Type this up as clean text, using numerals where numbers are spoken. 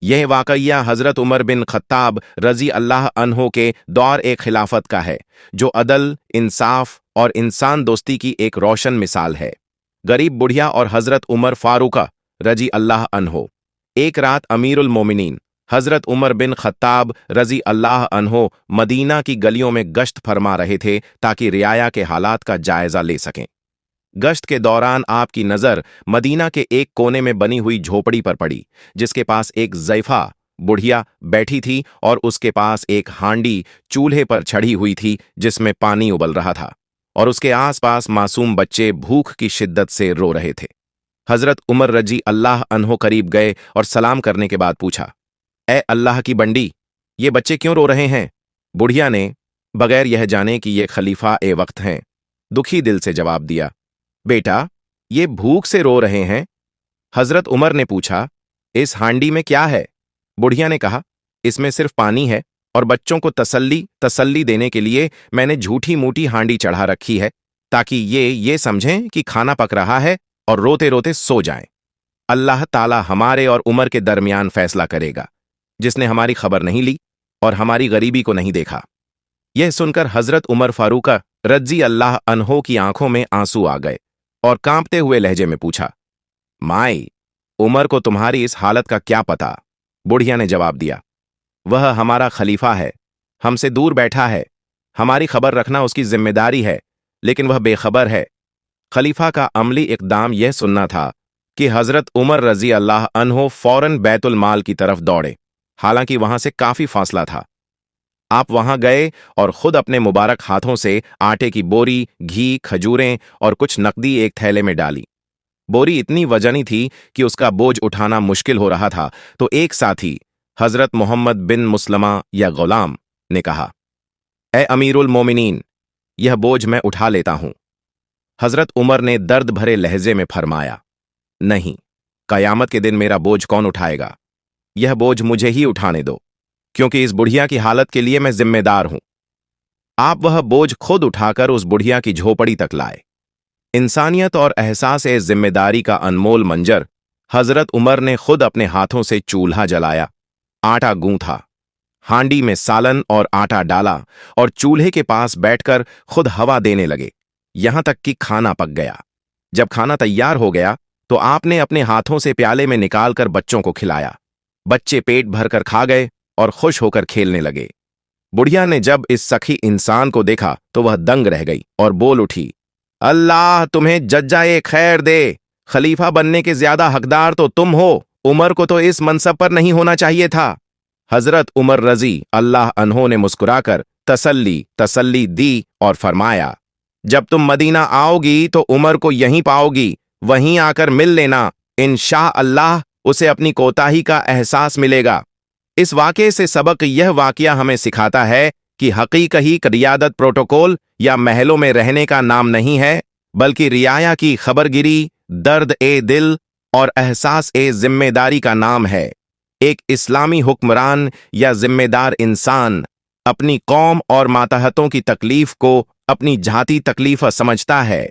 यह वाकया हज़रत उमर बिन खत्ताब रज़ी अल्लाह अन्हो के दौर एक खिलाफत का है, जो अदल, इंसाफ और इंसान दोस्ती की एक रोशन मिसाल है। गरीब बुढ़िया और हज़रत उमर फारूक रज़ी अल्लाह अन्हो। एक रात अमीरुल मोमिनीन हज़रत उमर बिन खत्ताब रज़ी अल्लाह अन्हो मदीना की गलियों में गश्त फरमा रहे थे ताकि रियाया के हालात का जायजा ले सकें। गश्त के दौरान आपकी नज़र मदीना के एक कोने में बनी हुई झोपड़ी पर पड़ी, जिसके पास एक ज़ैफ़ा बुढ़िया बैठी थी और उसके पास एक हांडी चूल्हे पर चढ़ी हुई थी जिसमें पानी उबल रहा था, और उसके आसपास मासूम बच्चे भूख की शिद्दत से रो रहे थे। हज़रत उमर रजी अल्लाह अन्हो करीब गए और सलाम करने के बाद पूछा, ए अल्लाह की बंडी, ये बच्चे क्यों रो रहे हैं? बुढ़िया ने बगैर यह जाने कि ये खलीफा ए वक्त हैं, दुखी दिल से जवाब दिया, बेटा, ये भूख से रो रहे हैं। हज़रत उमर ने पूछा, इस हांडी में क्या है? बुढ़िया ने कहा, इसमें सिर्फ पानी है और बच्चों को तसल्ली देने के लिए मैंने झूठी मूठी हांडी चढ़ा रखी है ताकि ये समझें कि खाना पक रहा है और रोते रोते सो जाएं। अल्लाह ताला हमारे और उमर के दरमियान फैसला करेगा, जिसने हमारी खबर नहीं ली और हमारी गरीबी को नहीं देखा। यह सुनकर हज़रत उमर फारूक रज़ी अल्लाह अन्हो की आंखों में आंसू आ गए और कांपते हुए लहजे में पूछा, माई, उमर को तुम्हारी इस हालत का क्या पता? बुढ़िया ने जवाब दिया, वह हमारा खलीफा है, हमसे दूर बैठा है, हमारी खबर रखना उसकी जिम्मेदारी है, लेकिन वह बेखबर है। खलीफा का अमली इक़दाम यह सुनना था कि हज़रत उमर रज़ी अल्लाह अन्हो फौरन बैतुल माल की तरफ दौड़े, हालांकि वहां से काफी फासला था। आप वहां गए और खुद अपने मुबारक हाथों से आटे की बोरी, घी, खजूरें और कुछ नकदी एक थैले में डाली। बोरी इतनी वजनी थी कि उसका बोझ उठाना मुश्किल हो रहा था, तो एक साथी हज़रत मोहम्मद बिन मुस्लमा या गुलाम ने कहा, ए अमीरुल मोमिनीन, यह बोझ मैं उठा लेता हूं। हज़रत उमर ने दर्द भरे लहजे में फरमाया, नहीं, कयामत के दिन मेरा बोझ कौन उठाएगा? यह बोझ मुझे ही उठाने दो, क्योंकि इस बुढ़िया की हालत के लिए मैं जिम्मेदार हूं। आप वह बोझ खुद उठाकर उस बुढ़िया की झोपड़ी तक लाए। इंसानियत और एहसास जिम्मेदारी का अनमोल मंजर। हज़रत उमर ने खुद अपने हाथों से चूल्हा जलाया, आटा गूंथा, हांडी में सालन और आटा डाला और चूल्हे के पास बैठकर खुद हवा देने लगे, यहां तक कि खाना पक गया। जब खाना तैयार हो गया तो आपने अपने हाथों से प्याले में निकालकर बच्चों को खिलाया। बच्चे पेट भरकर खा गए और खुश होकर खेलने लगे। बुढ़िया ने जब इस सखी इंसान को देखा तो वह दंग रह गई और बोल उठी, अल्लाह तुम्हें जज्जाए खैर दे, खलीफा बनने के ज्यादा हकदार तो तुम हो, उमर को तो इस मनसब पर नहीं होना चाहिए था। हज़रत उमर रज़ी अल्लाह अन्हो ने मुस्कुराकर तसल्ली दी और फरमाया, जब तुम मदीना आओगी तो उमर को यहीं पाओगी, वहीं आकर मिल लेना, इंशाअल्लाह उसे अपनी कोताही का एहसास मिलेगा। इस वाक़े से सबक यह वाक़या हमें सिखाता है कि हकीकी क़ियादत प्रोटोकॉल या महलों में रहने का नाम नहीं है, बल्कि रियाया की खबरगिरी, दर्द ए दिल और एहसास ए जिम्मेदारी का नाम है। एक इस्लामी हुक्मरान या जिम्मेदार इंसान अपनी कौम और मातहतों की तकलीफ को अपनी जाती तकलीफ समझता है।